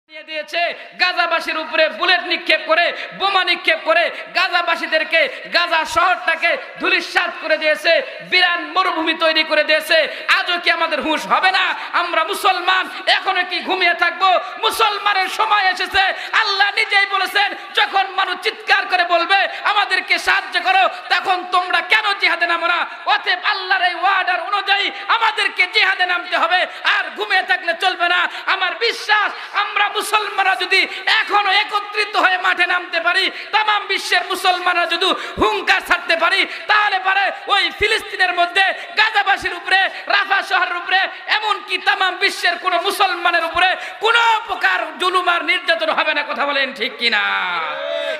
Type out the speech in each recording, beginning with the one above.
দিয়েছে গাজাবাসীর উপরে বুলেট নিক্ষেপ করে, বোমা নিক্ষেপ করে গাজাবাসীদেরকে, গাজা শহরটাকে ধূলিসাৎ করে দিয়েছে, বিরান মরুভূমি তৈরি করে দিয়েছে। আজও কি আমাদের হুঁশ হবে না? আমরা মুসলমান এখনো কি ঘুমিয়ে থাকবো? মুসলমানের সময় এসেছে। আল্লাহ নিজেই বলেছেন, যখন মানুষ চিৎকার করে বলবে আমাদেরকে সাহায্য করো, তখন তোমরা কেন জিহাদে নামো না? অতএব আল্লাহর এই ওয়ার্ডার অনুযায়ী আমাদেরকে জিহাদে নামতে হবে, আর ঘুমিয়ে থাকলে চলবে না। আমার বিশ্বাস, আমরা মুসলমানরা যদি এখনো একত্রিত হয়ে মাঠে নামতে পারি, তাম বিশ্বের মুসলমানরা যদি হুঙ্কার ছাড়তে পারি, তাহলে পারে ওই ফিলিস্তিনের মধ্যে গাজাবাসীর উপরে, রাফা শহরের উপরে, এমনকি তাম বিশ্বের কোন মুসলমানের উপরে কোনো প্রকার জুলুম আর নির্যাতন হবে না। কথা বলেন ঠিক কিনা?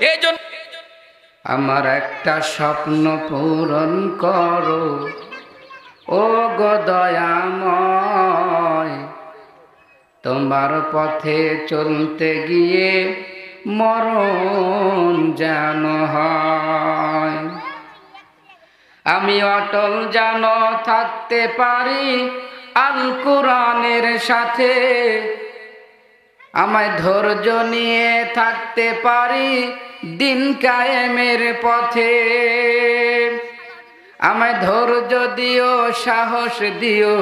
এই জন্য আমার একটা স্বপ্ন পূরণ করো ও গো দয়াময়, তোমার পথে চলতে গিয়ে মরণ যেন হয়। আমি অটল যেন থাকতে পারি আল কোরআনের সাথে, আমায় ধৈর্য নিয়ে থাকতে পারি দিন কায়েমের পথে। আমায় ধৈর্য দিও, সাহস দিও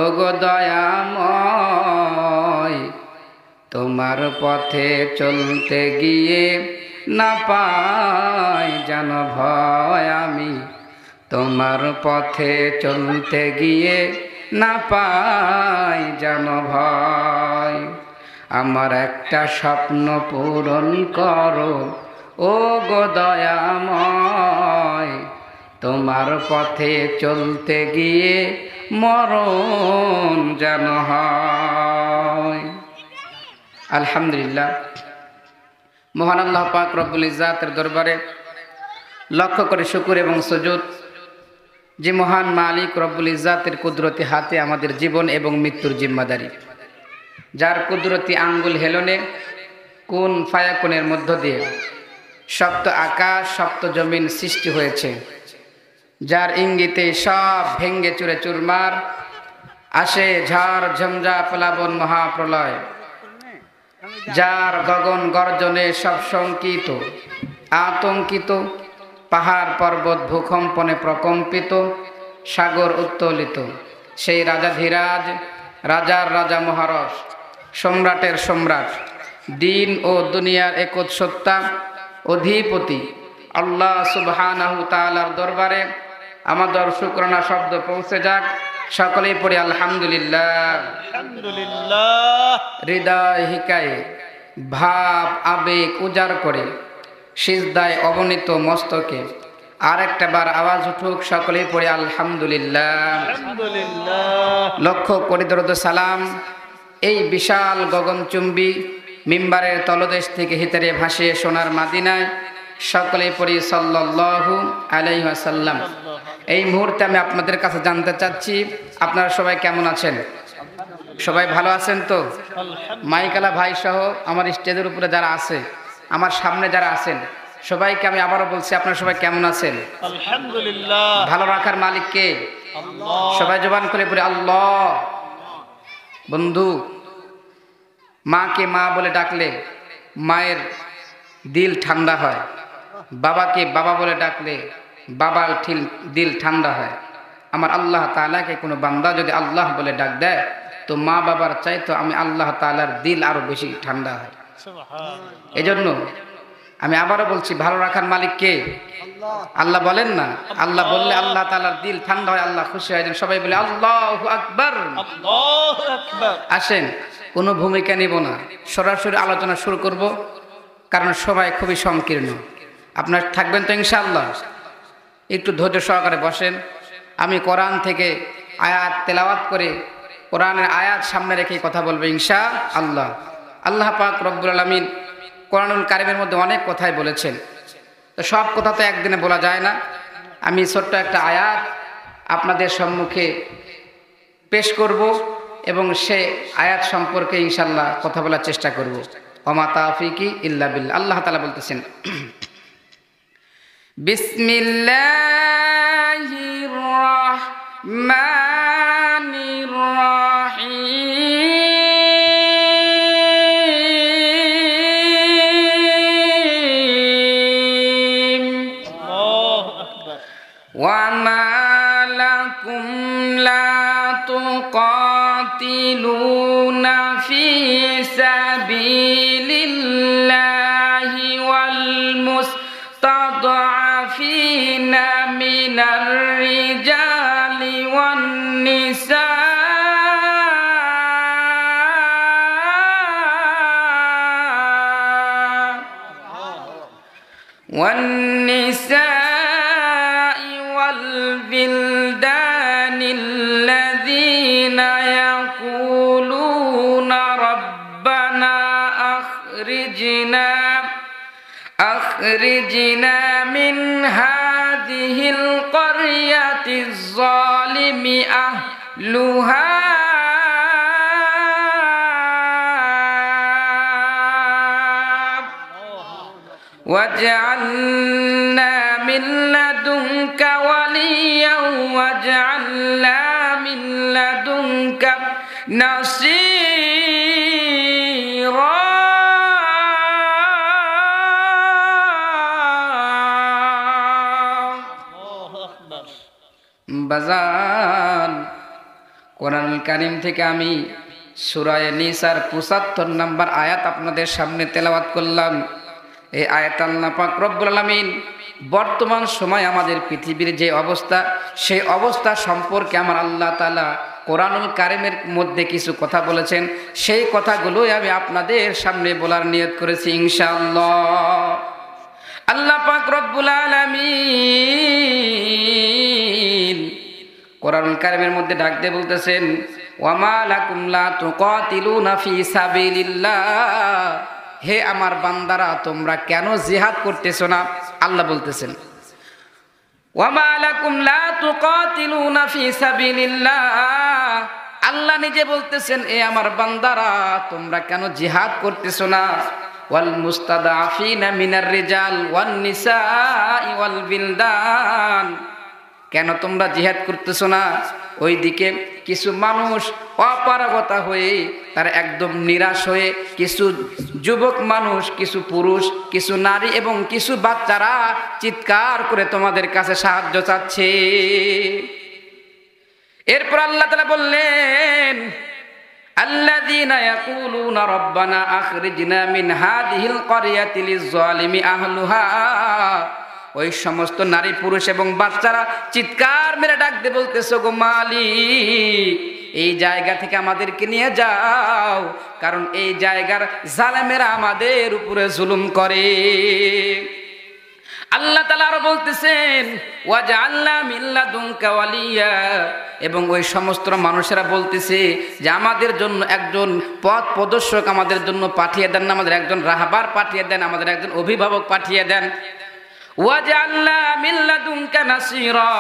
ও গো দয়াময়, তোমার পথে চলতে গিয়ে না পাই যেন ভয়। আমি তোমার পথে চলতে গিয়ে না পাই যেন ভয়। আমার একটা স্বপ্ন পূরণ করো ও গো দয়াময়, তোমার পথে চলতে গিয়ে মরণ যেন হয়। আলহামদুলিল্লাহ, মহান আল্লাহ পাক রব্বুল ইজ্জাতের দরবারে লক্ষ করে শুকর এবং সুজুদ, যে মহান মালিক রব্বুল ইজ্জাতের কুদরতি হাতে আমাদের জীবন এবং মৃত্যুর জিম্মাদারি, যার কুদরতি আঙ্গুল হেলনে কোন ফায়াকুনের মধ্য দিয়ে সপ্ত আকাশ সপ্ত জমিন সৃষ্টি হয়েছে, যার ইঙ্গিতে সব ভেঙ্গে চুরে চুরমার, আসে ঝড় ঝঞ্ঝা প্লাবন মহাপ্রলয়, যার গগন গর্জনে সব শঙ্কিত আতঙ্কিত, পাহাড় পর্বত ভূকম্পনে প্রকম্পিত, সাগর উত্তোলিত, সেই রাজাধিরাজ, রাজার রাজা মহারস, সম্রাটের সম্রাট, দিন ও দুনিয়ার একচ্ছত্তা অধিপতি আল্লাহ সুবহানাহু তাআলার দরবারে আমাদের শুকরানা শব্দ পৌঁছে যাক। সকলেই পড়ি আলহামদুলিল্লাহ। আলহামদুলিল্লাহ। হৃদয় হিকায় ভাব আবেগ উজাড় করে সিজদায় অবনীত মস্তকে আর একটা বার আওয়াজ উঠুক, সকলেই পড়ি আলহামদুলিল্লাহ। আলহামদুলিল্লাহ। লক্ষ কোটি দরুদ সালাম এই বিশাল গগনচুম্বী মিম্বারের তলদেশ থেকে হিতারে ভাসিয়ে সোনার মাদিনায় সকলেই পড়ি সাল্লাল্লাহু আলাইহি ওয়াসাল্লাম। এই মুহূর্তে আমি আপনাদের কাছে জানতে চাচ্ছি, আপনারা সবাই কেমন আছেন? সবাই ভালো আছেন তো? মাইকালা ভাই সহ আমার স্টেজের উপরে যারা আছে, আমার সামনে যারা আছেন, সবাইকে আমি আবারও বলছি, আপনারা সবাই কেমন আছেন? আলহামদুলিল্লাহ। ভালো রাখার মালিক কে? আল্লাহ। সবাই জবান করে পড়ে আল্লাহ। বন্ধু, মাকে মা বলে ডাকলে মায়ের দিল ঠান্ডা হয়, বাবাকে বাবা বলে ডাকলে বাবার দিল ঠান্ডা হয়। আমার আল্লাহ তাআলাকে কোনো বান্দা যদি আল্লাহ বলে ডাক দেয়, তো মা বাবার চাইতো আমি আল্লাহ তাআলার দিল আরো বেশি ঠান্ডা হয়। সুবহানাল্লাহ। এজন্য আমি আবারও বলছি, ভালো রাখার মালিক কে? আল্লাহ বলেন না? আল্লাহ বললে আল্লাহ তাআলার দিল ঠান্ডা হয়, আল্লাহ খুশি হয়। সবাই বলে আল্লাহু আকবার। আল্লাহু আকবার। আসেন, কোনো ভূমিকা নিব না, সরাসরি আলোচনা শুরু করব, কারণ সবাই খুবই সংকীর্ণ। আপনার থাকবেন তো ইনশাআল্লাহ? একটু ধৈর্য সহকারে বসেন। আমি কোরআন থেকে আয়াত তেলাওয়াত করে কোরআনের আয়াত সামনে রেখে কথা বলবো ইনশাআল্লাহ। আল্লাহ পাক রব্বুল আলামিন কোরআনুল কারীমের মধ্যে অনেক কথাই বলেছেন, তো সব কথা তো একদিনে বলা যায় না। আমি ছোট্ট একটা আয়াত আপনাদের সম্মুখে পেশ করব এবং সে আয়াত সম্পর্কে ইনশাআল্লাহ কথা বলার চেষ্টা করব। ওমা তাওফীকি ইল্লা বিল্লাহ। আল্লাহ তাআলা বলতেছেন, বিসমিল্লাহির রাহমানির রাহিম সাবিলিল্লাহি ওয়াল মুস্তাদআফিনা মিনার রিজালি ওয়ান নিসা والنساء والبلدان الذين يقولون ربنا أخرجنا من هذه القرية الظالم أهلها واجعلنا من لدنك وليا واجعلنا من لدنك نصيرا বাজান কোরআনুল কারীম থেকে আমি সূরা নিসার ৭৫ নম্বর আয়াত আপনাদের সামনে তেলাওয়াত করলাম। এই আয়াত আল্লাহ পাক রব্বুল আলামিন বর্তমান সময় আমাদের পৃথিবীর যে অবস্থা, সেই অবস্থা সম্পর্কে আমার আল্লাহ তাআলা কোরআনুল কারীমের মধ্যে কিছু কথা বলেছেন। সেই কথাগুলোই আমি আপনাদের সামনে বলার নিয়ত করেছি ইনশাআল্লাহ। আল্লাহ পাক রব্বুল আলামিন কোরআনুল কারীমের মধ্যে ডাক দিয়ে বলতেছেন, ওয়ামা লাকুম লা তুকাতিলুনা ফি সাবিলিল্লাহ, হে আমার বান্দারা তোমরা কেন জিহাদ করতেছো না? আল্লাহ বলতেছেন, ওয়ামা লাকুম লা তুকাতিলুনা ফি সাবিলিল্লাহ, আল্লাহ নিজে বলতেছেন এ আমার বান্দারা তোমরা কেন জিহাদ করতেছো না? ওয়াল মুস্তাদআফিনা মিনার রিজাল ওয়ান নিসাই ওয়াল বিলদান, কেন তোমরা জিহাদ করতেছো না? ওইদিকে কিছু মানুষ অপারগতা হয়ে, তারা একদম নিরাশ হয়ে, কিছু যুবক মানুষ, কিছু পুরুষ, কিছু নারী এবং কিছু বাচ্চারা চিৎকার করে তোমাদের কাছে সাহায্য চাচ্ছে। এরপর আল্লাহ তাআলা বললেন, আল্লাযীনা ইয়াকুলুনা রাব্বানা আখরিজনা মিন হাযিহিল ক্বরিয়াতি লিয-যালিমি আহলুহা, ওই সমস্ত নারী পুরুষ এবং বাচ্চারা চিৎকার মেরে ডাক দিয়ে বলতেছে, গো মালিক এই জায়গা থেকে আমাদেরকে নিয়ে যাও, কারণ এই জায়গার জালেমেরা আমাদের উপরে জুলুম করে। আল্লাহ তাআলা আরো বলতেছেন, ওয়াজআলনা মিন লাদুনকা ওয়ালিয়া, এবং ওই সমস্ত মানুষেরা বলতেছে যে আমাদের জন্য একজন পথ প্রদর্শক আমাদের জন্য পাঠিয়ে দেন, আমাদের একজন রাহবার পাঠিয়ে দেন, আমাদের একজন অভিভাবক পাঠিয়ে দেন। ওয়াজআলনা মিন লাদুনকা নাসীরা,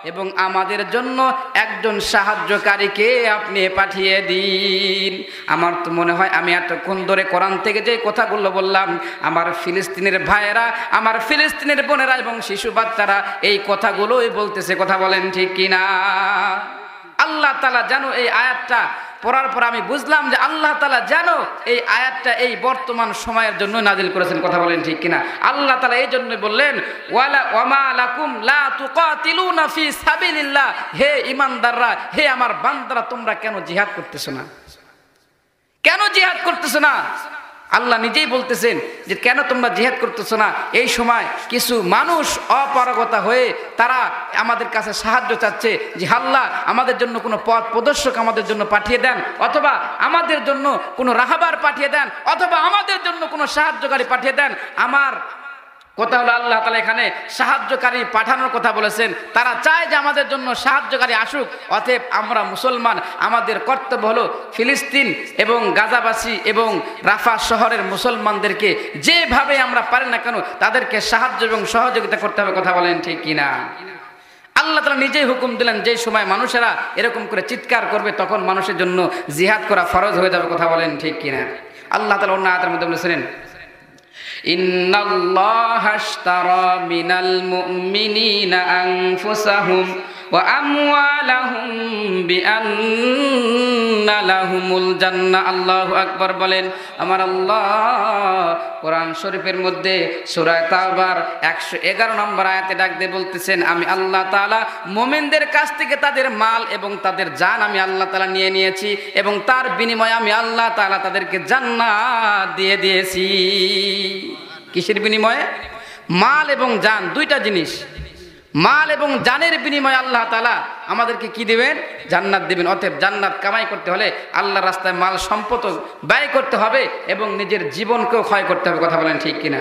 এবং আমাদের জন্য একজন সাহায্যকারীকে আপনি পাঠিয়ে দিন। আমার তো মনে হয় আমি এতক্ষণ ধরে কোরআন থেকে যে কথাগুলো বললাম, আমার ফিলিস্তিনের ভাইয়েরা, আমার ফিলিস্তিনের বোনেরা এবং শিশু বাচ্চারা এই কথাগুলোই বলতেছে। কথা বলেন ঠিক কিনা? আল্লাহ তাআলা জানো এই আয়াতটা পড়ার পর আমি বুঝলাম যে আল্লাহ তাআলা জানো এই আয়াতটা এই বর্তমান সময়ের জন্য নাজিল করেছেন। কথা বলেন ঠিক কিনা? আল্লাহ তাআলা এই জন্য বললেন, ওয়ামা লাকুম লা তুকাতিলুনা ফি সাবিলিল্লাহ, হে ঈমানদাররা, হে আমার বান্দারা তোমরা কেন জিহাদ করতেছো না? কেন জিহাদ করতেছো না? আল্লাহ নিজেই বলতেছেন যে কেন তোমরা জিহাদ করতেছো না? এই সময় কিছু মানুষ অপারগতা হয়ে তারা আমাদের কাছে সাহায্য চাচ্ছে যে আল্লাহ আমাদের জন্য কোনো পথ প্রদর্শক আমাদের জন্য পাঠিয়ে দেন, অথবা আমাদের জন্য কোনো রাহবার পাঠিয়ে দেন, অথবা আমাদের জন্য কোনো সাহায্যকারী পাঠিয়ে দেন। আমার কথা হলো আল্লাহ তাআলা এখানে সাহায্যকারী পাঠানোর কথা বলেছেন। তারা চায় যে আমাদের জন্য সাহায্যকারী আসুক। অতএব আমরা মুসলমান, আমাদের কর্তব্য হলো ফিলিস্তিন এবং গাজাবাসী এবং রাফা শহরের মুসলমানদেরকে যেভাবে আমরা পারি না কেন তাদেরকে সাহায্য এবং সহযোগিতা করতে হবে। কথা বলেন ঠিক কিনা? আল্লাহ তাআলা নিজেই হুকুম দিলেন যে সময় মানুষেরা এরকম করে চিৎকার করবে তখন মানুষের জন্য জিহাদ করা ফরজ হয়ে যাবে। কথা বলেন ঠিক কিনা? আল্লাহ তাআলা অন্য আয়াতের মধ্যে বলেছেন, ইন্নাল্লাহা আশতারা মিনাল মুমিনিনা আনফুসাহুম ওয়া আমওয়ালাহুম বিআন্না লাহুমুল জান্নাহ। আল্লাহু আকবার বলেন। আমার আল্লাহ কোরআন শরীফের মধ্যে সূরা তাওবার 111 নম্বর আয়াতে ডাক দিয়ে বলতেছেন, আমি আল্লাহ তাআলা মুমিনদের কাছ থেকে তাদের মাল এবং তাদের জান আমি আল্লাহ তাআলা নিয়ে নিয়েছি এবং তার বিনিময়ে আমি আল্লাহ তাআলা তাদেরকে জান্নাত দিয়ে দিয়েছি। কিসের বিনিময়ে? মাল এবং জান, দুইটা জিনিস। মাল এবং জানের বিনিময়ে আল্লাহ তাআলা আমাদেরকে কি দিবেন? জান্নাত দিবেন। অতএব জান্নাত কামাই করতে হলে আল্লাহর রাস্তায় মাল সম্পদ ব্যয় করতে হবে এবং নিজের জীবনকেও ক্ষয় করতে হবে। কথা বলেন ঠিক কিনা?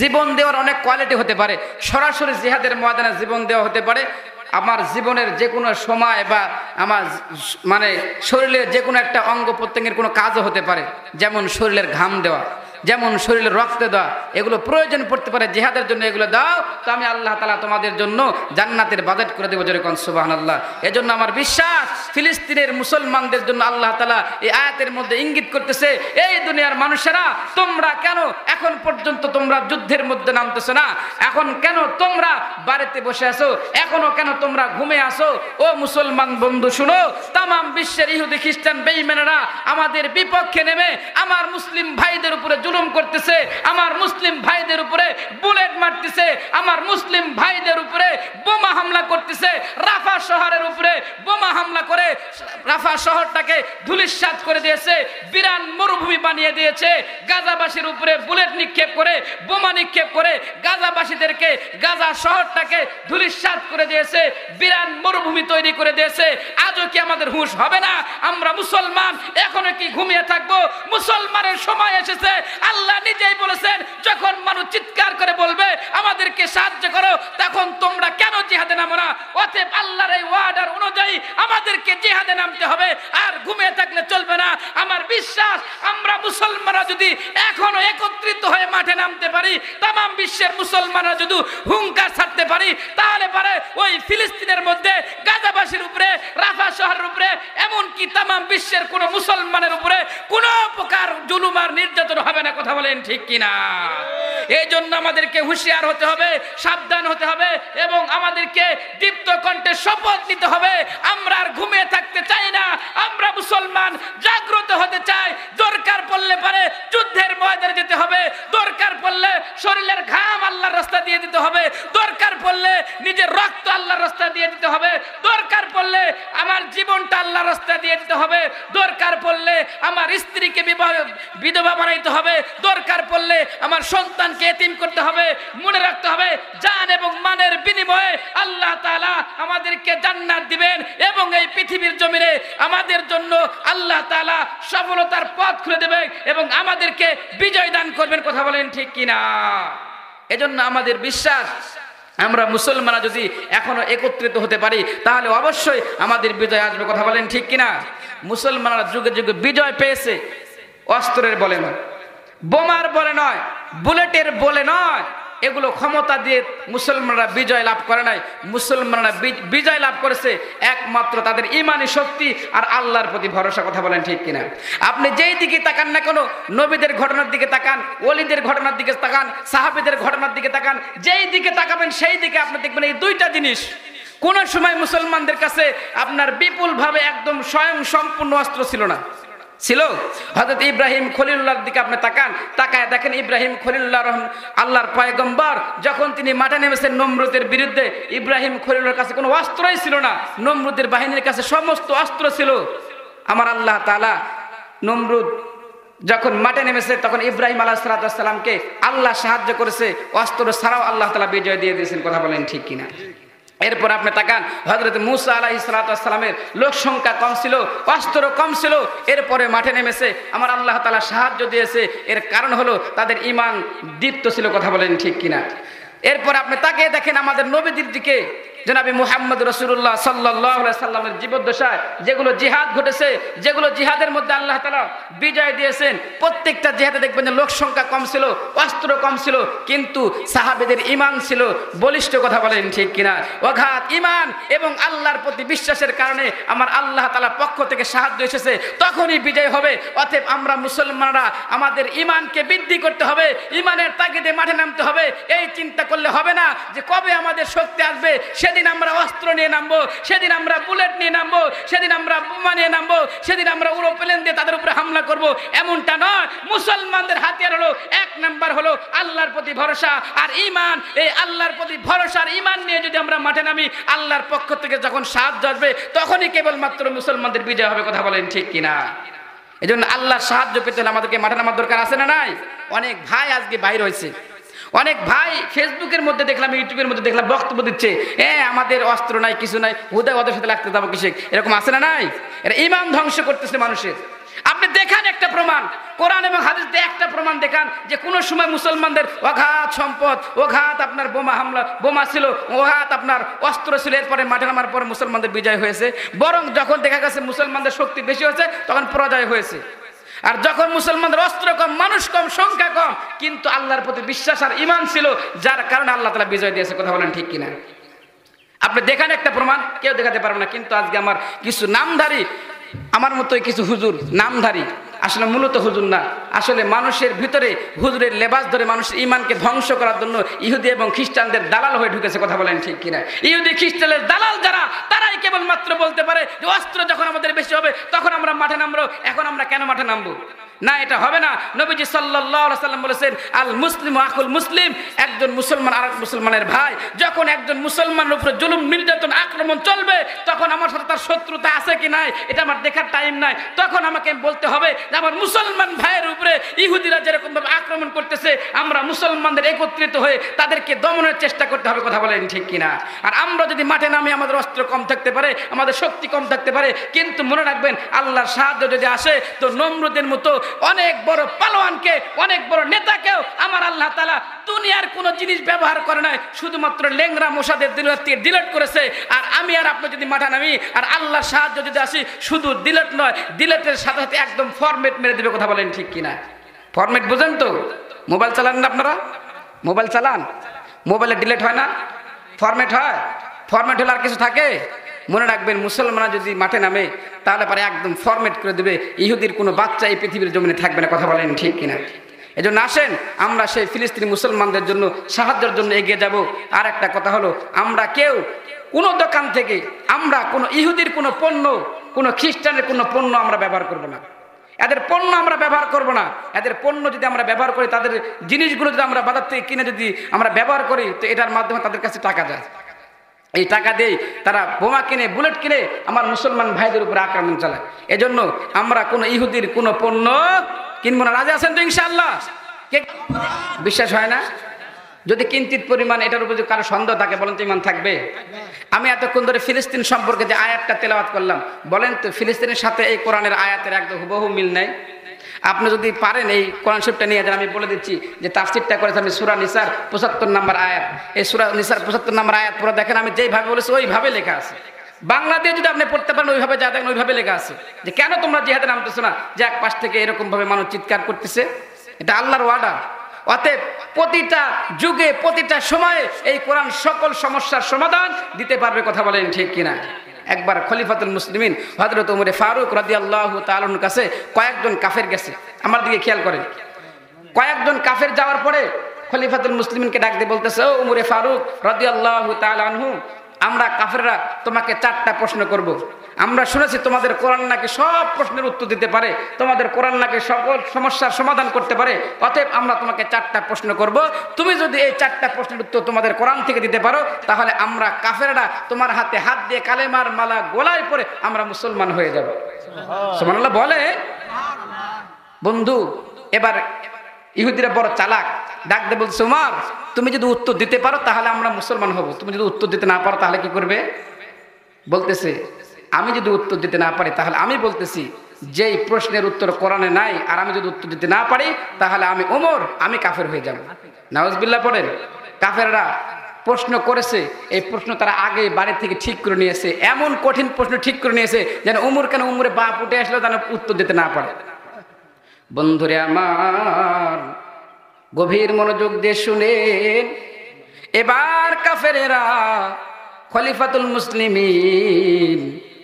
জীবন দেওয়ার অনেক কোয়ালিটি হতে পারে। সরাসরি জিহাদের ময়দানে জীবন দেওয়া হতে পারে। আমার জীবনের যে কোনো সময় বা আমার মানে শরীরের যে কোনো একটা অঙ্গ প্রত্যঙ্গের কোনো কাজও হতে পারে, যেমন শরীরের ঘাম দেওয়া, যেমন শরীরের রক্ত দেওয়া, এগুলো প্রয়োজন পড়তে পারে জিহাদের জন্য। এগুলো দাও তো আমি আল্লাহ তাআলা তোমাদের জন্য জান্নাতের বাজেট করে দেবো। জোরে কোন সুবহানাল্লাহ। এজন্য আমার বিশ্বাস ফিলিস্তিনের মুসলমানদের জন্য আল্লাহ তাআলা এই আয়াতের মধ্যে ইঙ্গিত করতেছে, এই দুনিয়ার মানুষেরা তোমরা কেন এখন পর্যন্ত তোমরা যুদ্ধের মধ্যে নামতেছো না? এখন কেন তোমরা বাড়িতে বসে আছো? এখনো কেন তোমরা ঘুমিয়ে আসো? ও মুসলমান বন্ধু শুনো, তামাম বিশ্বের ইহুদি খ্রিস্টান বেঈমানেরা আমাদের বিপক্ষে নেমে আমার মুসলিম ভাইদের উপরে জুলুম করতেছে, আমার মুসলিম ভাইদের উপরে বুলেট মারতেছে, আমার মুসলিম ভাইদের উপরে বোমা হামলা করতেছে। রাফা শহরের উপরে বোমা হামলা করে রাফা শহরটাকে ধূলিসাৎ করে দিয়েছে, বিরান মরুভূমি বানিয়ে দিয়েছে। গাজাবাসীর উপরে বুলেট নিক্ষেপ করে, বোমা নিক্ষেপ করে গাজাবাসীদেরকে, গাজা শহরটাকে ধূলিসাৎ করে দিয়েছে, বিরান মরুভূমি তৈরি করে দিয়েছে। আজও কি আমাদের হুঁশ হবে না? আমরা মুসলমান এখনো কি ঘুমিয়ে থাকবো? মুসলমানের সময় এসেছে। আল্লাহ নিজেই বলেছেন, যখন মানুষ চিৎকার করে বলবে আমাদেরকে সাহায্য করো, তখন তোমরা কেন জিহাদে নামো না? অতএব আল্লাহর এই ওয়ার্ডার অনুযায়ী আমাদেরকে জিহাদে নামতে হবে, আর ঘুমিয়ে থাকলে চলবে না। আমার বিশ্বাস আমরা মুসলমানরা যদি এখনো একত্রিত হয়ে মাঠে নামতে পারি, তামাম বিশ্বের মুসলমানরা যদি হুঙ্কার ছাড়তে পারি, তাহলে পারে ওই ফিলিস্তিনের মধ্যে গাজাবাসীর উপরে, রাফা শহরের উপরে, এমনকি তামাম বিশ্বের কোন মুসলমানের উপরে কোন প্রকার জুলুম আর নির্যাতন হবে না। কথা বলেন ঠিক কিনা? এই জন্য আমাদেরকে হুঁশিয়ার হতে হবে, সাবধান হতে হবে এবং আমাদেরকে দীপ্ত কণ্ঠে শপথ নিতে হবে। আমরা আর ঘুমিয়ে থাকতে চাই না, আমরা মুসলমান জাগ্রত হতে চাই। দরকার পড়লে পারে যুদ্ধের ময়দানে যেতে হবে, দরকার পড়লে শরীরের ঘাম আল্লাহর রাস্তা দিয়ে দিতে হবে, দরকার পড়লে নিজের রক্ত আল্লাহর রাস্তা দিয়ে দিতে হবে, দরকার পড়লে আমার জীবনটা আল্লাহর রাস্তা দিয়ে দিতে হবে, দরকার পড়লে আমার স্ত্রীকে বিধবা বানাইতে হবে, দরকার পড়লে আমার সন্তানকে এতিম করতে হবে। মনে রাখতে হবে, জান এবং মানের বিনিময়ে আল্লাহ তাআলা আমাদেরকে জান্নাত দিবেন এবং এই পৃথিবীর জমিনে আমাদের জন্য আল্লাহ তাআলা সফলতার পথ খুলে দেবেন এবং আমাদেরকে বিজয় দান করবেন। কথা বলেন ঠিক কিনা? এজন্য আমাদের বিশ্বাস, আমরা মুসলমানরা যদি এখনো একত্রিত হতে পারি তাহলে অবশ্যই আমাদের বিজয় আসবে। কথা বলেন ঠিক কিনা? মুসলমানরা যুগে যুগে বিজয় পেয়েছে অস্ত্রের বলে নয়, বোমার বলে নয়, বুলেটের বলে নয়। এগুলো ক্ষমতা দিয়ে মুসলমানরা বিজয় লাভ করে নাই। মুসলমানরা বিজয় লাভ করেছে একমাত্র তাদের ইমানি শক্তি আর আল্লাহর প্রতি ভরসা। কথা বলেন ঠিক কিনা? আপনি যেই দিকে তাকান না কেন, নবীদের ঘটনার দিকে তাকান, ওলিদের ঘটনার দিকে তাকান, সাহাবীদের ঘটনার দিকে তাকান, যেই দিকে তাকাবেন সেই দিকে আপনি দেখবেন এই দুইটা জিনিস। কোন সময় মুসলমানদের কাছে আপনার বিপুল ভাবে একদম স্বয়ং সম্পূর্ণ অস্ত্র ছিল না। ছিল হযরত ইব্রাহিম খলিলুল্লাহর দিকে আপনি তাকান, তাকায় দেখেন ইব্রাহিম খলিলুল্লাহ আল্লাহর পয়গম্বর যখন তিনি মাঠে নেমেছেন নমরুদের বিরুদ্ধে, ইব্রাহিম খলিলুল্লাহর কাছে কোনো অস্ত্রই ছিল না, নমরুদের বাহিনীর কাছে সমস্ত অস্ত্র ছিল। আমার আল্লাহ তাআলা নমরুদ যখন মাঠে নেমেছে তখন ইব্রাহিম আলাইহিস সালামকে আল্লাহ সাহায্য করেছে, অস্ত্র ছাড়াও আল্লাহ তাআলা বিজয় দিয়ে দিয়েছেন। কথা বলেন ঠিক কিনা? এরপর আপনি তাকান, হযরত মূসা আলাইহিস সালামের লোক সংখ্যা কম ছিল, অস্ত্র কম ছিল, এরপরে মাঠে নেমেছে, আমার আল্লাহ তাআলা সাহায্য দিয়েছে। এর কারণ হলো তাদের ঈমান দীপ্ত ছিল। কথা বলেন ঠিক কিনা? এরপর আপনি তাকিয়ে দেখেন আমাদের নবীদের দিকে, জনাবি মুহাম্মদ রাসূলুল্লাহ সাল্লাল্লাহু আলাইহি সাল্লামের জীবদ্দশায় যেগুলো জিহাদ ঘটেছে, যেগুলো জিহাদের মধ্যে আল্লাহ তাআলা বিজয় দিয়েছেন, প্রত্যেকটা জিহাদে দেখবেন যে লোক সংখ্যা কম ছিল, অস্ত্র কম ছিল, কিন্তু সাহাবীদের ঈমান ছিল বলিষ্ঠ। কথা বলেন ঠিক কিনা? অগাধ ঈমান এবং আল্লাহর প্রতি বিশ্বাসের কারণে আমার আল্লাহ তাআলার পক্ষ থেকে সাহায্য এসেছে, তখনই বিজয় হবে। অতএব আমরা মুসলমানরা আমাদের ঈমানকে বৃদ্ধি করতে হবে, ঈমানের তাগিদে মাঠে নামতে হবে। এই চিন্তা করলে হবে না যে কবে আমাদের শক্তি আসবে, সেদিন আমরা অস্ত্র নিয়ে নামবো, সেদিন আমরা বুলেট নিয়ে নামবো, সেদিন আমরা বোমা নিয়ে নামবো, সেদিন আমরা উড়োপ্লেন দিয়ে তাদের উপরে হামলা করব। এমনটা নয়। মুসলমানদের হাতিয়ার হলো, এক নাম্বার হলো আল্লাহর প্রতি ভরসা আর ঈমান। এই আল্লাহর প্রতি ভরসা আর ঈমান নিয়ে যদি আমরা মাঠে নামি, আল্লাহর পক্ষ থেকে যখন সাহায্য আসবে তখনই কেবলমাত্র মুসলমানদের বিজয় হবে। কথা বলেন ঠিক কিনা? এই জন্য আল্লাহর সাহায্য পেতে হলে আমাদেরকে মাঠে নামার দরকার আছে না নাই? অনেক ভাই আজকে বাইর হয়েছে, অনেক ভাই ফেসবুকের মধ্যে দেখলাম, ইউটিউবের মধ্যে দেখলাম বক্তব্য দিচ্ছে, আমাদের অস্ত্র নাই, কিছু নাই, হুদায় ওদের সাথে লাগতে যাবো কিসে, এরকম আছে না নাই? এরা ঈমান ধ্বংস করতেছে মানুষের। আপনি দেখান একটা প্রমাণ, কোরআন এবং হাদিসে একটা প্রমাণ দেখান যে কোন সময় মুসলমানদের অগাধ সম্পদ, অগাধ আপনার বোমা হামলা, বোমা ছিল, অগাধ আপনার অস্ত্র ছিল, এরপরে মাঠে নামার পরে মুসলমানদের বিজয় হয়েছে। বরং যখন দেখা গেছে মুসলমানদের শক্তি বেশি হয়েছে তখন পরাজয় হয়েছে। আর যখন মুসলমানদের অস্ত্র কম, মানুষ কম, সংখ্যা কম, কিন্তু আল্লাহর প্রতি বিশ্বাস আর ঈমান ছিল, যার কারণে আল্লাহ তাআলা বিজয় দিয়েছে। কথা বলেন ঠিক কিনা? আপনি দেখান একটা প্রমাণ, কেউ দেখাতে পারবে না। কিন্তু আজকে আমার কিছু নামধারী, আমার মতোই কিছু হুজুর নামধারী, আসলে মূলত হুজুর না, আসলে মানুষের ভিতরে হুজুরের লেবাস ধরে মানুষের ঈমানকে ধ্বংস করার জন্য ইহুদি এবং খ্রিস্টানদের দালাল হয়ে ঢুকেছে। কথা বলেন ঠিক কিনা? ইহুদি খ্রিস্টানের দালাল যারা, তারাই কেবলমাত্র বলতে পারে যে অস্ত্র যখন আমাদের বেশি হবে তখন আমরা মাঠে নামবো। এখন আমরা কেন মাঠে নামবো? না, এটা হবে না। নবীজি সাল্লাল্লাহু আলাইহি সাল্লাম বলেছেন, আল মুসলিমু আখুল মুসলিম, একজন মুসলমান আরেক মুসলমানের ভাই। যখন একজন মুসলমানের উপরে জুলুম, নির্যাতন, আক্রমণ চলবে, তখন আমার সাথে তার শত্রুতা আছে কি নাই এটা আমার দেখার টাইম নাই। তখন আমাকে বলতে হবে যে আমার মুসলমান ভাইয়ের উপরে ইহুদিরা যেরকম ভাবে আক্রমণ করতেছে, আমরা মুসলমানদের একত্রিত হয়ে তাদেরকে দমনের চেষ্টা করতে হবে। কথা বলেন ঠিক কিনা? আর আমরা যদি মাঠে নামে, আমাদের অস্ত্র কম থাকতে পারে, আমাদের শক্তি কম থাকতে পারে, কিন্তু মনে রাখবেন আল্লাহর সাহায্য যদি আসে তো নমরুদের মতো অনেক বড় পালোয়ানকে, অনেক বড় নেতাকেও আমার আল্লাহ তাআলা দুনিয়ার কোন জিনিস ব্যবহার করে নাই, শুধুমাত্র লেংরা মশাদের ডিলেট করেছে। আর আমি আর আপনি যদি মাঠে নামি আর আল্লাহর সাহায্য যদি আসি, শুধু ডিলেট নয়, ডিলেটের সাথে সাথে একদম ফরম্যাট মেরে দিবে। কথা বলেন ঠিক কিনা? ফরম্যাট বুঝেন তো? মোবাইল চালান না আপনারা? মোবাইল চালান, মোবাইলে ডিলেট হয় না, ফরম্যাট হয়। ফরম্যাট হলে আর কিছু থাকে? মনে রাখবেন, মুসলমানরা যদি মাঠে নামে তাহলে পরে একদম ফরম্যাট করে দেবে। ইহুদির কোনো বাচ্চা এই পৃথিবীর জমিনে থাকবে না। কথা বলেন ঠিক কিনা? এই জন্য আসেন আমরা সেই ফিলিস্তিনি মুসলমানদের জন্য সাহায্যের জন্য এগিয়ে যাব। আর একটা কথা হলো, আমরা কেউ কোনো দোকান থেকে আমরা কোনো ইহুদির কোনো পণ্য, কোনো খ্রিস্টানের কোনো পণ্য আমরা ব্যবহার করব না। এদের পণ্য আমরা ব্যবহার করব না। এদের পণ্য যদি আমরা ব্যবহার করি, তাদের জিনিসগুলো যদি আমরা বাজার থেকে কিনে যদি আমরা ব্যবহার করি, তো এটার মাধ্যমে তাদের কাছে টাকা যায়। এই টাকা দিয়ে তারা বোমা কিনে, বুলেট কিনে আমার মুসলমান ভাইদের উপরে আক্রমণ চালায়। এজন্য আমরা কোনো ইহুদির কোনো পণ্য কিনবো না। রাজি আছেন তো ইনশাআল্লাহ? কে বিশ্বাস হয় না? যদি কিঞ্চিত পরিমাণ এটার উপর যদি কারো সন্দেহ থাকে, বলেন তো ইমান থাকবে? আমি এতক্ষণ ধরে ফিলিস্তিন সম্পর্কে যে আয়াতটা তেলাওয়াত করলাম, বলেন তো ফিলিস্তিনের সাথে এই কোরআনের আয়াতের একদম হুবহু মিল নাই? আপনি যদি পারেন এই কোরআন শরীফটা নিয়ে যান, আমি বলে দিচ্ছি যে তাফসীরটা করেছে আমি সূরা নিসার 75 নম্বর আয়াত। এই সূরা নিসার 75 নম্বর আয়াত পুরো দেখেন, আমি যেইভাবে বলেছি ওইভাবে লেখা আছে। বাংলাদেশে যদি আপনি পড়তে পারেন ওইভাবে যা দেখেন ওইভাবে লেখা আছে যে কেন তোমরা জিহাদে নামতেছো না, যে এক পাশ থেকে এরকম ভাবে মানুষ চিৎকার করতেছে। এটা আল্লাহর ওয়াদা। অতএব প্রতিটা যুগে, প্রতিটা সময়ে এই কোরআন সকল সমস্যার সমাধান দিতে পারবে। কথা বলেন ঠিক কিনা? একবার খলিফাতুল মুসলিমিন হযরত ওমর ফারুক রাদিয়াল্লাহু তাআলা আনহুর কাছে কয়েকজন কাফের গেছে। আমার দিকে খেয়াল করেন, কয়েকজন কাফের যাওয়ার পরে খলিফাতুল মুসলিমিনকে ডাক দিয়ে বলতেছে, ও ওমর ফারুক রাদিয়াল্লাহু তাআলা আনহু, আমরা কাফেররা তোমাকে 4টা প্রশ্ন করব। আমরা শুনেছি তোমাদের কোরআন নাকি সব প্রশ্নের উত্তর দিতে পারে, তোমাদের কোরআন নাকি সকল সমস্যার সমাধান করতে পারে। অতএব আমরা তোমাকে 4টা প্রশ্ন করব। তুমি যদি এই 4টা প্রশ্নের উত্তর তোমাদের কোরআন থেকে দিতে পারো, তাহলে আমরা কাফেররা তোমার হাতে হাত দিয়ে কালেমার মালা গলায় পরে আমরা মুসলমান হয়ে যাব। সুবহানাল্লাহ বলে। বন্ধু, এবার ইহুদিরা বড় চালাক, ডাক দিয়ে বলছে, উমর তুমি যদি উত্তর দিতে পারো তাহলে আমরা মুসলমান হব, তুমি যদি উত্তর দিতে না পারো তাহলে কি করবে? বলতেছে, আমি যদি উত্তর দিতে না পারি তাহলে আমি বলতেছি যেই প্রশ্নের উত্তর কোরআনে নাই, আর আমি যদি উত্তর দিতে না পারি তাহলে আমি ওমর, আমি কাফের হয়ে যাব। নাউজুবিল্লাহ পড়েন। কাফেররা প্রশ্ন করেছে, এই প্রশ্ন তারা আগে বাড়ি থেকে ঠিক করে নিয়েছে, এমন কঠিন প্রশ্ন ঠিক করে নিয়েছে যেন ওমর কেন ওমরে বাপ উঠে আসলেও যেন উত্তর দিতে না পারে। বন্ধুরে আমার, গভীর মনোযোগ দিয়ে শুনেন। এবার কাফেরেরা খলিফাতুল মুসলিমিন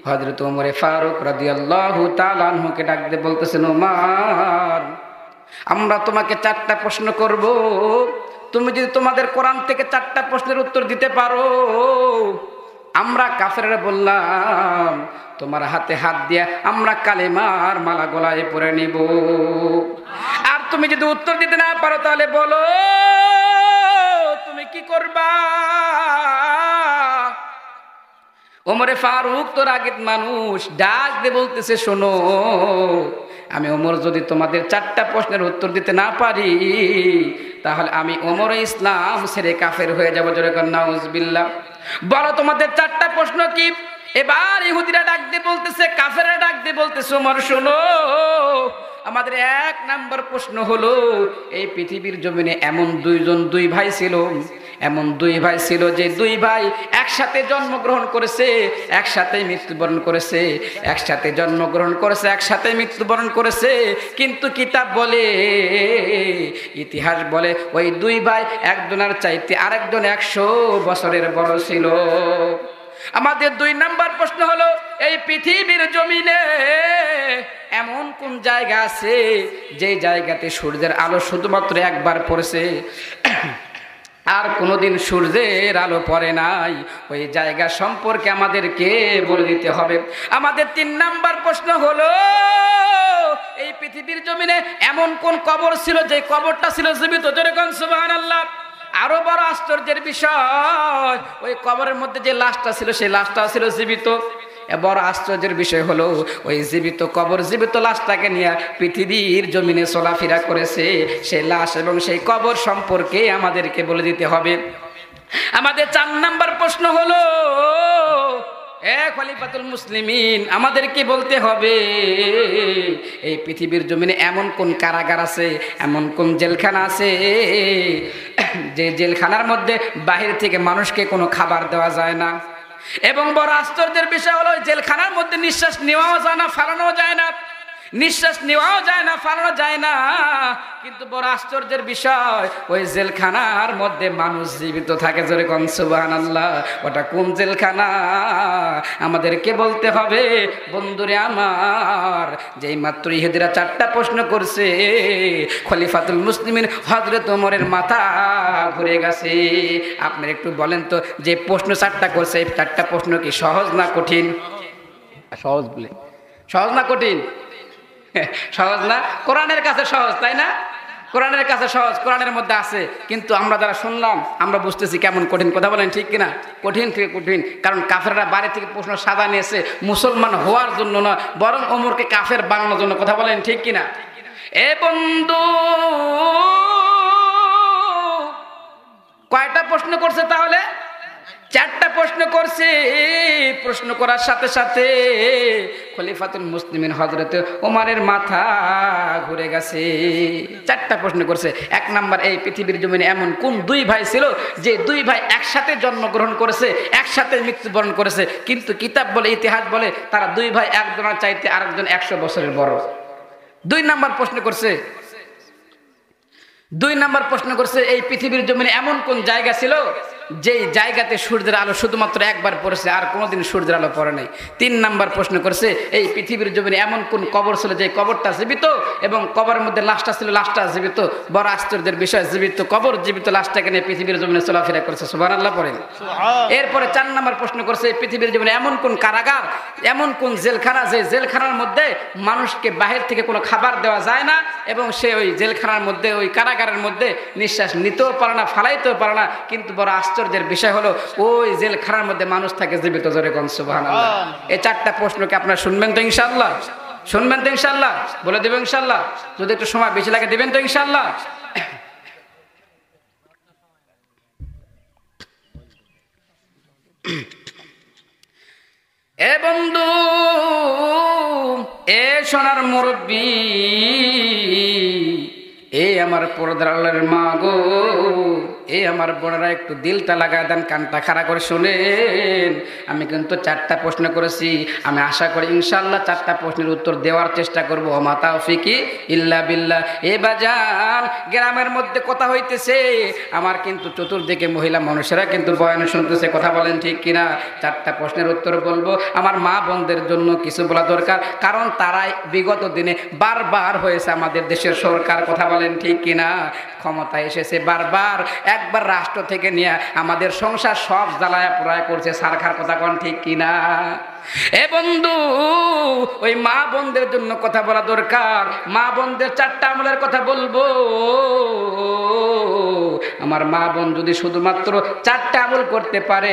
হযরত ওমর ফারুক রাদিয়াল্লাহু তাআলা আনহুকে ডাক দিয়ে বলতেছেন, ওমর আমরা তোমাকে 4টা প্রশ্ন করব। তুমি যদি তোমাদের কোরআন থেকে 4টা প্রশ্নের উত্তর দিতে পারো আমরা কাফেররা বললাম তোমার হাতে হাত দিয়া আমরা কালেমার মালা গলায় পরে নিব। আর তুমি যদি উত্তর দিতে না পারো তাহলে বলো তুমি কি করবা। ওমরে ফারুক তো রাগীব মানুষ, ডাক দিয়ে বলতেছে শোনো, আমি ওমর যদি তোমাদের 4টা প্রশ্নের উত্তর দিতে না পারি তাহলে আমি ওমর ইসলাম ছেড়ে কাফের হয়ে যাবো। জোরে কর নাউজুবিল্লাহ। বলো তোমাদের 4টা প্রশ্ন কি? এবার ইহুদিরা ডাক দিয়ে বলতেছে, কাফেররা ডাক দিয়ে বলতেছে ওমর শোনো, আমাদের 1 নাম্বার প্রশ্ন হলো এই পৃথিবীর জমিনে এমন দুই ভাই ছিল, এমন 2 ভাই ছিল যে 2 ভাই একসাথে জন্মগ্রহণ করেছে, একসাথে মৃত্যুবরণ করেছে, একসাথে জন্মগ্রহণ করেছে, একসাথে মৃত্যুবরণ করেছে, কিন্তু কিতাব বলে, ইতিহাস বলে ওই 2 ভাই একজনের চাইতে আরেকজন 100 বছরের বড় ছিল। আমাদের 2 নাম্বার প্রশ্ন হলো এই পৃথিবীর জমিনে এমন কোন জায়গা আছে যে জায়গাতে সূর্যের আলো শুধুমাত্র একবার পড়েছে আর কোনোদিন সূর্যের আলো পড়ে নাই, ওই জায়গা সম্পর্কে আমাদেরকে বলে দিতে হবে। আমাদের 3 নাম্বার প্রশ্ন হলো এই পৃথিবীর জমিনে এমন কোন কবর ছিল যে কবরটা ছিল জীবিত। জোরে কোন সুবহানাল্লাহ। আরো বড় আশ্চর্যের বিষয়, ওই কবরের মধ্যে যে লাশটা ছিল সেই লাশটা ছিল জীবিত। বড় আশ্চর্যের বিষয় হলো ওই জীবিত কবর, জীবিত লাশটাকে নিয়ে পৃথিবীর জমিনে চলাফেরা করেছে। সেই লাশ এবং সেই কবর সম্পর্কে আমাদেরকে বলে দিতে হবে। আমাদের 4 নাম্বার প্রশ্ন হলো খলিফাতুল মুসলিমিন, আমাদেরকে বলতে হবে এই পৃথিবীর জমিনে এমন কোন কারাগার আছে, এমন কোন জেলখানা আছে যে জেলখানার মধ্যে বাহির থেকে মানুষকে কোনো খাবার দেওয়া যায় না। এবং বড় আশ্চর্যের বিষয় হলো জেলখানার মধ্যে নিঃশ্বাস নেওয়াও যায় না, ফালানো যায় না, নিঃশ্বাস নেওয়াও যায় না, ফালানো যায় না। কিন্তু বড় আশ্চর্যের বিষয় ওই জেলখানার মধ্যে মানুষ জীবিত থাকে। জোরে কোন সুবহানাল্লাহ। ওটা কোন জেলখানা আমাদেরকে বলতে হবে। বন্ধুরে আমার, যেই মাত্র ইহুদিরা 4টা প্রশ্ন করছে খলিফাতুল মুসলিমিন হযরত ওমরের মাথা ঘুরে গেছে। আপনারা একটু বলেন তো, যে প্রশ্ন 4টা করছে এই 4টা প্রশ্ন কি সহজ না কঠিন? সহজ বলে, সহজ না কঠিন? সহজ না? কোরআনের কাছে সহজ, তাই না? কোরআনের কাছে সহজ, কোরআনের মধ্যে আছে। কিন্তু আমরা যারা শুনলাম আমরা বুঝতেছি কেমন কঠিন। কথা বলেন ঠিক কিনা? কঠিন থেকে কঠিন। কারণ কাফেররা বাইরে থেকে প্রশ্ন সাদা নিয়েছে মুসলমান হওয়ার জন্য না, বরং ওমরকে কাফের বানানোর জন্য। কথা বলেন ঠিক কিনা? এ বন্ধু, কয়টা প্রশ্ন করছে তাহলে? 4টা প্রশ্ন করছে। প্রশ্ন করার সাথে সাথে খলিফাতুল মুসলিমিন হযরত ওমরের মাথা ঘুরে গেছে। 4টা প্রশ্ন করছে। 1 নাম্বার, এই পৃথিবীর জমিনে এমন কোন 2 ভাই ছিল যে 2 ভাই একসাথে জন্মগ্রহণ করেছে, একসাথে মৃত্যুবরণ করেছে, কিন্তু কিতাব বলে, ইতিহাস বলে তারা 2 ভাই একজনের চাইতে আরেকজন 100 বছরের বড়। 2 নাম্বার প্রশ্ন করছে। 2 নাম্বার প্রশ্ন করছে এই পৃথিবীর জমিনে এমন কোন জায়গা ছিল যেই জায়গাতে সূর্যের আলো শুধুমাত্র একবার পড়েছে আর কোনোদিন সূর্যের আলো পড়ে নাই। 3 নাম্বার প্রশ্ন করছে এই পৃথিবীর জমিনে এমন কোন কবর ছিল যে কবরটা জীবিত এবং কবরের মধ্যে লাশটা ছিল, লাশটা জীবিত। বড় আশ্চর্যের বিষয়, জীবিত কবর, জীবিত লাশটাকে নিয়ে পৃথিবীর জমিনে চলাফেরা করেছে। সুবহানাল্লাহ পড়েন। এরপরে 4 নাম্বার প্রশ্ন করছে এই পৃথিবীর জমিনে এমন কোন কারাগার, এমন কোন জেলখানা যে জেলখানার মধ্যে মানুষকে বাহির থেকে কোনো খাবার দেওয়া যায় না এবং সে ওই জেলখানার মধ্যে, ওই কারাগারের মধ্যে নিঃশ্বাস নিতেও পারে না, ফালাইতেও পারে না। কিন্তু বড় আশ্চর্যের বিষয় হলো ওই জেলখানার মধ্যে মানুষ থাকে জীবিত। জোরে কোন সুবহানাল্লাহ। এই 4টা প্রশ্নকে আপনারা শুনবেন তো ইনশাআল্লাহ? শুনবেন তো ইনশাআল্লাহ? বলে দেবেন ইনশাআল্লাহ? যদি একটু সময় বেশি লাগে দেবেন তো ইনশাআল্লাহ? এ বন্ধু, এ সোনার মুরব্বী, এ আমার পর্দার আল্লাহর মা গো, এ আমার বোনেরা, একটু দিলটা লাগায় দেন, কানটা খাড়া করে শোনেন। আমি কিন্তু 4টা প্রশ্ন করেছি। আমি আশা করি ইনশাআল্লাহ 4টা প্রশ্নের উত্তর দেওয়ার চেষ্টা করব। ওমা তাওফিকি ইল্লা বিল্লাহ। এ বাজান, গ্রামের মধ্যে কথা হইতেছে, আমার কিন্তু চতুর্দিকে মহিলা মানুষেরা কিন্তু বয়ান শুনতেছে। কথা বলেন ঠিক কিনা? 4টা প্রশ্নের উত্তর বলবো। আমার মা বোনদের জন্য কিছু বলা দরকার, কারণ তারাই বিগত দিনে বারবার হয়েছে আমাদের দেশের সরকার। কথা বলেন ঠিক কিনা? ক্ষমতা এসেছে বারবার, একবার রাষ্ট্র থেকে নিয়ে আমাদের সংসার সব জ্বালায় পোড়ায় করছে। সারখার কথা কোন ঠিক কিনা? এ বন্ধু, ওই মা বোনদের জন্য কথা বলা দরকার। মা বোনদের 4টা আমলের কথা বলবো। আমার মা বোন যদি শুধুমাত্র 4টা আমল করতে পারে,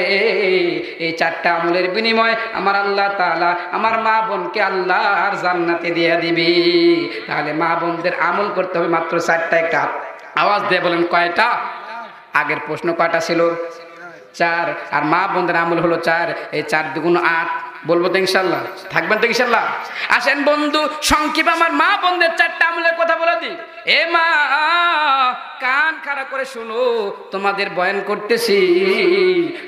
এই 4টা আমলের বিনিময়ে আমার আল্লাহ তাআলা আমার মা বোনকে আল্লাহর জান্নাতে দিয়ে দিবি। তাহলে মা বোনদের আমল করতে হবে মাত্র 4টা। একটা আওয়াজ দিয়ে বলেন কয়টা? আগের প্রশ্ন কয়টা ছিল? 4। আর মা বোনদের আমল হলো 4। এই 4 দ্বিগুণ 8। বলবো তো ইনশাল্লাহ? থাকবেন তো ইনশাল্লাহ? আসেন বন্ধু, সংক্ষেপে আমার মা বোনদের 4টা আমলের কথা বলে দিই। এ মা, কান খাড়া করে শুনো, তোমাদের বয়ান করতেছি।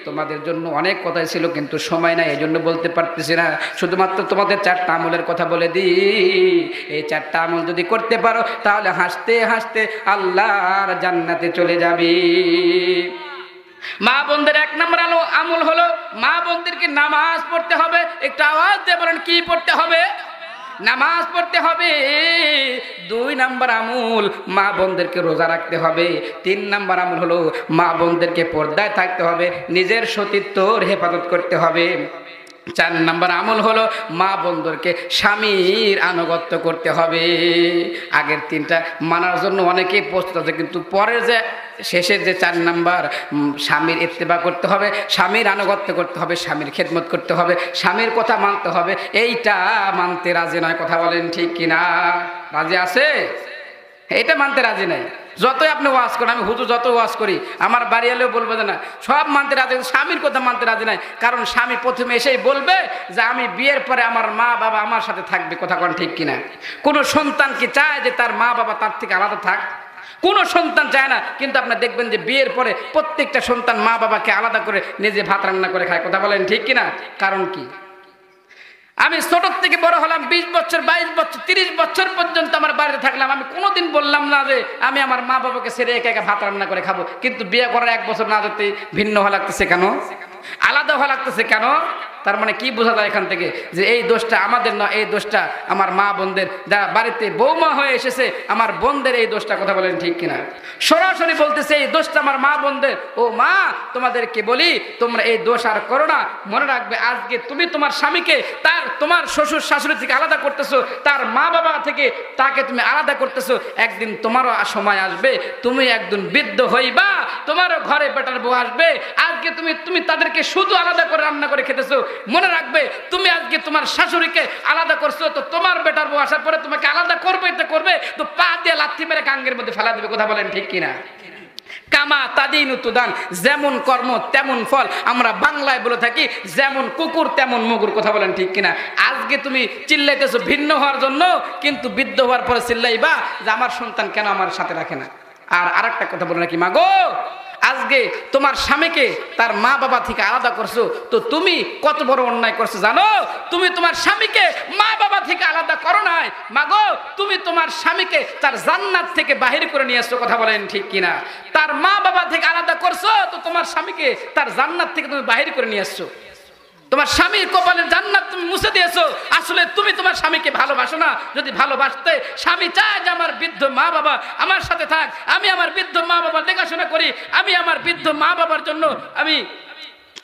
তোমাদের জন্য অনেক কথাই ছিল, কিন্তু সময় নাই, এই জন্য বলতে পারতেছি না। শুধুমাত্র তোমাদের 4টা আমলের কথা বলে দিই। এই 4টা আমল যদি করতে পারো, তাহলে হাসতে হাসতে আল্লাহর জান্নাতে চলে যাবি। মা বোনদের 1 নম্বর আমল হলো মা বোনদেরকে নামাজ পড়তে হবে। একটু আওয়াজ দিয়ে বলেন কি পড়তে হবে? নামাজ পড়তে হবে। 2 নম্বর আমল মা বোনদেরকে রোজা রাখতে হবে। 3 নম্বর আমল হলো মা বোনদেরকে পর্দায় থাকতে হবে, নিজের সতীত্বর হেফাজত করতে হবে। 4 নম্বর আমল হলো মা বোনদেরকে স্বামীর আনুগত্য করতে হবে। আগের 3টা মানার জন্য অনেকেই প্রস্তুত আছে, কিন্তু পরের যে শেষের যে 4 নাম্বার, স্বামীর ইত্তেবা করতে হবে, স্বামীর আনুগত্য করতে হবে, স্বামীর খেদমত করতে হবে, স্বামীর কথা মানতে হবে। এইটা মানতে রাজি নয়। কথা বলেন ঠিক কিনা? রাজি আছে? এটা মানতে রাজি নাই। যতই আপনি ওয়াজ করেন, আমি হুজুর যত ওয়াজ করি, আমার বাড়ি এলেও বলবে যে না, সব মানতে রাজি, স্বামীর কথা মানতে রাজি নাই। কারণ স্বামী প্রথমে এসেই বলবে যে আমি বিয়ের পরে আমার মা বাবা আমার সাথে থাকবে। কথা কোন ঠিক কিনা? কোনো সন্তান কি চায় যে তার মা বাবা তার থেকে আলাদা থাক? কোনো সন্তান চায় না। কিন্তু আপনার দেখবেন যে বিয়ের পরে প্রত্যেকটা সন্তান মা বাবাকে আলাদা করে নিজে ভাত রান্না করে খায়। কথা বলেন ঠিক কিনা? কারণ কি? আমি ছোট থেকে বড় হলাম, 20 বছর 22 বছর 30 বছর পর্যন্ত আমার বাড়িতে থাকলাম। আমি কোনোদিন বললাম না যে আমি আমার মা বাবাকে ছেড়ে একা একা ভাত রান্না করে খাবো। কিন্তু বিয়ে করার 1 বছর না যেতে ভিন্ন হওয়া লাগতেছে কেন? আলাদা হওয়া লাগতেছে কেন? তার মানে কি বোঝা যায় এখান থেকে? যে এই দোষটা আমাদের না, এই দোষটা আমার মা বোনদের, যারা বাড়িতে বৌমা হয়ে এসেছে আমার বোনদের এই দোষটা। কথা বলেন ঠিক কিনা? সরাসরি বলতেছে এই দোষটা আমার মা বোনদের। ও মা, তোমাদেরকে বলি, তোমরা এই দোষ আর করো না। মনে রাখবে, আজকে তুমি তোমার স্বামীকে তোমার শ্বশুর শাশুড়ি থেকে আলাদা করতেছো, তার মা বাবা থেকে তাকে তুমি আলাদা করতেছো। একদিন তোমারও সময় আসবে, তুমি একদিন বৃদ্ধ হইবা, তোমারও ঘরে বেটার বউ আসবে। আজকে তুমি তাদেরকে শুধু আলাদা করে রান্না করে খেতেছো। মনে রাখবে, তুমি আজকে তোমার শাশুড়িকে আলাদা করছো, তো তোমার বেটার বউ আসার পরে তোমাকে আলাদা করবে তো পা দিয়ে লাথি মেরে কাঙ্গের মধ্যে ফেলা দেবে। কথা বলেন ঠিক কিনা? কামা তাদিনু তুদান, যেমন কর্ম তেমন ফল। আমরা বাংলায় বলে থাকি যেমন কুকুর তেমন মুগুর। কথা বলেন ঠিক কিনা? আজকে তুমি চিল্লাইতেছো ভিন্ন হওয়ার জন্য, কিন্তু বৃদ্ধ হওয়ার পরে চিল্লাইবা যে আমার সন্তান কেন আমার সাথে রাখে না। আর আরেকটা কথা বলে নাকি, মা গো, আজকে তোমার স্বামীকে তার মা বাবা থেকে আলাদা করছো, তো তুমি কত বড় অন্যায় করছো জানো? তুমি তোমার স্বামীকে মা বাবা থেকে আলাদা করো নাই, মাগো, তুমি তোমার স্বামীকে তার জান্নাত থেকে বাহির করে নিয়ে আসছো। কথা বলেন ঠিক কিনা? তার মা বাবা থেকে আলাদা করছো, তো তোমার স্বামীকে তার জান্নাত থেকে তুমি বাহির করে নিয়ে আসছো। তোমার স্বামীর কপালের জান্নাত তুমি মুছে দিয়েছো। আসলে তুমি তোমার স্বামীকে ভালোবাসো না। যদি ভালোবাসতে, স্বামী চায় যে আমার বৃদ্ধ মা বাবা আমার সাথে থাক, আমি আমার বৃদ্ধ মা বাবার দেখাশোনা করি, আমি আমার বৃদ্ধ মা বাবার জন্য আমি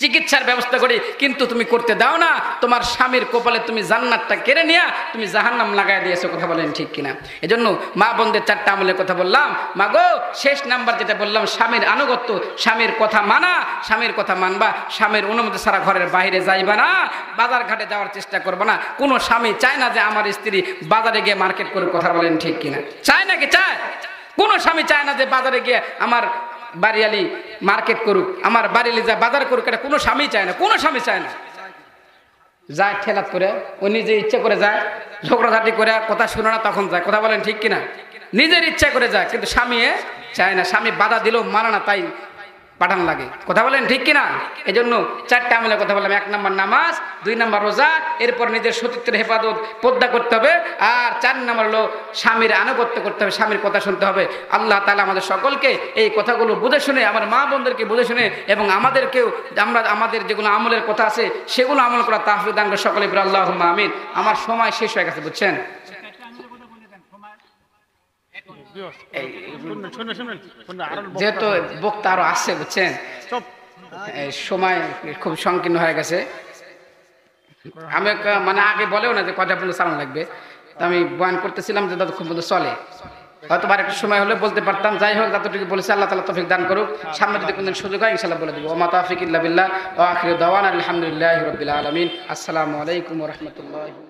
চিকিৎসার ব্যবস্থা করি, কিন্তু তুমি করতে দাও না। তোমার স্বামীর কপালে তুমি জান্নাতটা কেড়ে নিয়ে তুমি জাহান্নাম লাগাই দিয়েছো। কথা বলেন ঠিক কিনা? এজন্য মা বোনদের 4টা আমলের কথা বললাম। মা গো, শেষ নাম্বার যেটা বললাম, স্বামীর আনুগত্য, স্বামীর কথা মানা। স্বামীর কথা মানবা, স্বামীর অনুমতি ছাড়া ঘরের বাইরে যাইবা না, বাজার ঘাটে যাওয়ার চেষ্টা করবা না। কোনো স্বামী চায় না যে আমার স্ত্রী বাজারে গিয়ে মার্কেট করুক। কথা বলেন ঠিক কিনা? চায় নাকি? চায়? কোনো স্বামী চায় না যে বাজারে গিয়ে আমার বাড়িয়ালি মার্কেট করুক, আমার বাড়িয়ালি যা বাজার করুক। এটা কোনো স্বামী চায় না। কোনো স্বামী চায় না। যায় ঠেলাত করে, ও নিজে ইচ্ছা করে যায়, ঝগড়াঝাটি করে, কথা শুনে না, তখন যায়। কথা বলেন ঠিক কিনা? নিজের ইচ্ছা করে যায়, কিন্তু স্বামী চায় না। স্বামী বাধা দিলেও মানা না, তাই পাঠান লাগে। কথা বলেন ঠিক কিনা? এই জন্য 4টা আমলের কথা বললাম। 1 নম্বর নামাজ, 2 নম্বর রোজা, এরপর নিজের সতীত্বের হেফাজত পর্দা করতে হবে, আর 4 নম্বর হলো স্বামীর আনুগত্য করতে হবে, স্বামীর কথা শুনতে হবে। আল্লাহ তাআলা আমাদের সকলকে এই কথাগুলো বুঝে শুনে, আমার মা বোনদেরকে বুঝে শুনে, এবং আমাদেরকেও আমাদের যেগুলো আমলের কথা আছে সেগুলো আমল করা তাওফিক দান করে। সকলে বলি আল্লাহুম্মা আমিন। আমার সময় শেষ হয়ে গেছে, বুঝছেন? শুনে শুনে শুনে আরো যেহেতু বক্তা আরো আসছে বুঝছেন, চুপ। এই সময় খুব সংকীর্ণ হয়ে গেছে। আমি মানে আগে বলেও না যে কয়টা পর্যন্ত চালানো লাগবে, তো আমি বয়ান করতেছিলাম যে ততক্ষণ পর্যন্ত চলে, হয়তো আর একটু সময় হলে বলতে পারতাম। যাই হোক, যতটুকু বলেছে আল্লাহ তাআলা তৌফিক দান করুক। সামনে যদি কোনদিন সুযোগ হয় ইনশাআল্লাহ বলে দিব। ওয়া মা তাওফিক ইল্লা বিল্লাহ ওয়া আখিরু দাওয়ানা আলহামদুলিল্লাহি রাব্বিল আলামিন। আসসালামু আলাইকুম ওয়া রাহমাতুল্লাহি।